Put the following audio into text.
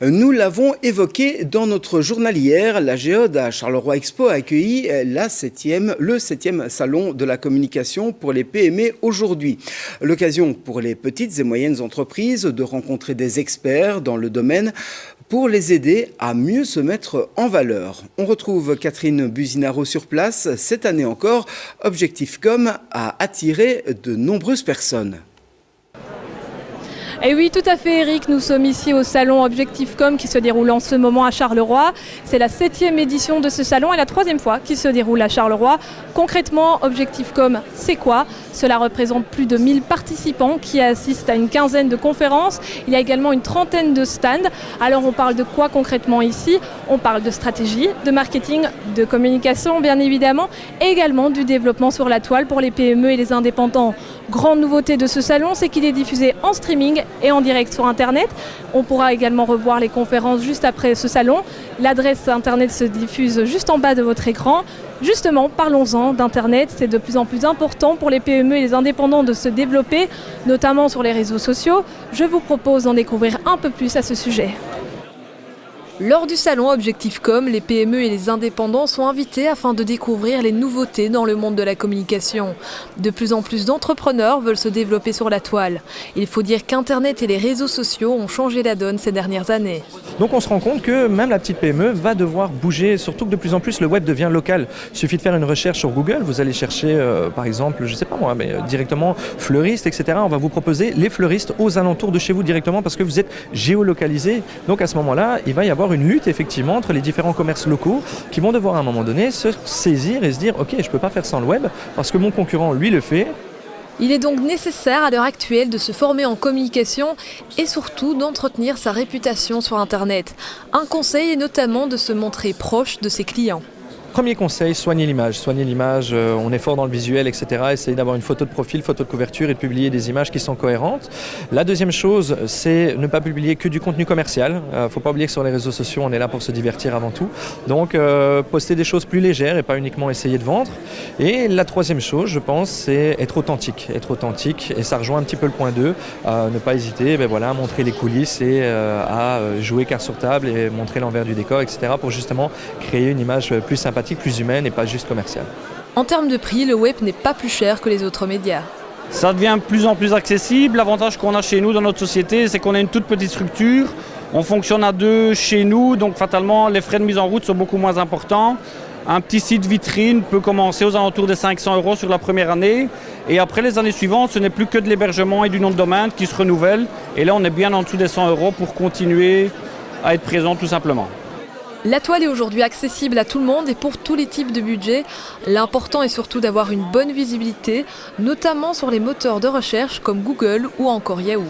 Nous l'avons évoqué dans notre journal hier, la Géode à Charleroi Expo a accueilli le 7e salon de la communication pour les PME aujourd'hui. L'occasion pour les petites et moyennes entreprises de rencontrer des experts dans le domaine pour les aider à mieux se mettre en valeur. On retrouve Catherine Buzinaro sur place. Cette année encore, Objectif Com a attiré de nombreuses personnes. Et oui, tout à fait Eric, nous sommes ici au salon Objectif Com qui se déroule en ce moment à Charleroi. C'est la 7e édition de ce salon et la 3e fois qu'il se déroule à Charleroi. Concrètement, Objectif Com, c'est quoi? Cela représente plus de 1000 participants qui assistent à une quinzaine de conférences. Il y a également une trentaine de stands. Alors on parle de quoi concrètement ici? On parle de stratégie, de marketing, de communication bien évidemment, et également du développement sur la toile pour les PME et les indépendants. Grande nouveauté de ce salon, c'est qu'il est diffusé en streaming et en direct sur Internet. On pourra également revoir les conférences juste après ce salon. L'adresse Internet se diffuse juste en bas de votre écran. Justement, parlons-en d'Internet. C'est de plus en plus important pour les PME et les indépendants de se développer, notamment sur les réseaux sociaux. Je vous propose d'en découvrir un peu plus à ce sujet. Lors du salon Objectif Com, les PME et les indépendants sont invités afin de découvrir les nouveautés dans le monde de la communication. De plus en plus d'entrepreneurs veulent se développer sur la toile. Il faut dire qu'Internet et les réseaux sociaux ont changé la donne ces dernières années. Donc on se rend compte que même la petite PME va devoir bouger, surtout que de plus en plus le web devient local. Il suffit de faire une recherche sur Google, vous allez chercher par exemple, je ne sais pas moi, mais directement fleuriste, etc. On va vous proposer les fleuristes aux alentours de chez vous directement parce que vous êtes géolocalisé. Donc à ce moment-là, il va y avoir une lutte effectivement entre les différents commerces locaux qui vont devoir à un moment donné se saisir et se dire ok, je ne peux pas faire sans le web parce que mon concurrent lui le fait. Il est donc nécessaire à l'heure actuelle de se former en communication et surtout d'entretenir sa réputation sur Internet. Un conseil est notamment de se montrer proche de ses clients. Premier conseil, soignez l'image. Soignez l'image, on est fort dans le visuel, etc. Essayez d'avoir une photo de profil, photo de couverture et de publier des images qui sont cohérentes. La deuxième chose, c'est ne pas publier que du contenu commercial. Il ne faut pas oublier que sur les réseaux sociaux, on est là pour se divertir avant tout. Donc, poster des choses plus légères et pas uniquement essayer de vendre. Et la troisième chose, je pense, c'est être authentique. Être authentique, et ça rejoint un petit peu le point 2. Ne pas hésiter à montrer les coulisses et à jouer carte sur table et montrer l'envers du décor, etc. pour justement créer une image plus sympathique, plus humaine et pas juste commerciale. En termes de prix, le web n'est pas plus cher que les autres médias. Ça devient de plus en plus accessible. L'avantage qu'on a chez nous dans notre société, c'est qu'on a une toute petite structure. On fonctionne à deux chez nous, donc fatalement les frais de mise en route sont beaucoup moins importants. Un petit site vitrine peut commencer aux alentours des 500 € sur la première année. Et après les années suivantes, ce n'est plus que de l'hébergement et du nom de domaine qui se renouvellent. Et là, on est bien en dessous des 100 € pour continuer à être présent tout simplement. La toile est aujourd'hui accessible à tout le monde et pour tous les types de budgets. L'important est surtout d'avoir une bonne visibilité, notamment sur les moteurs de recherche comme Google ou encore Yahoo.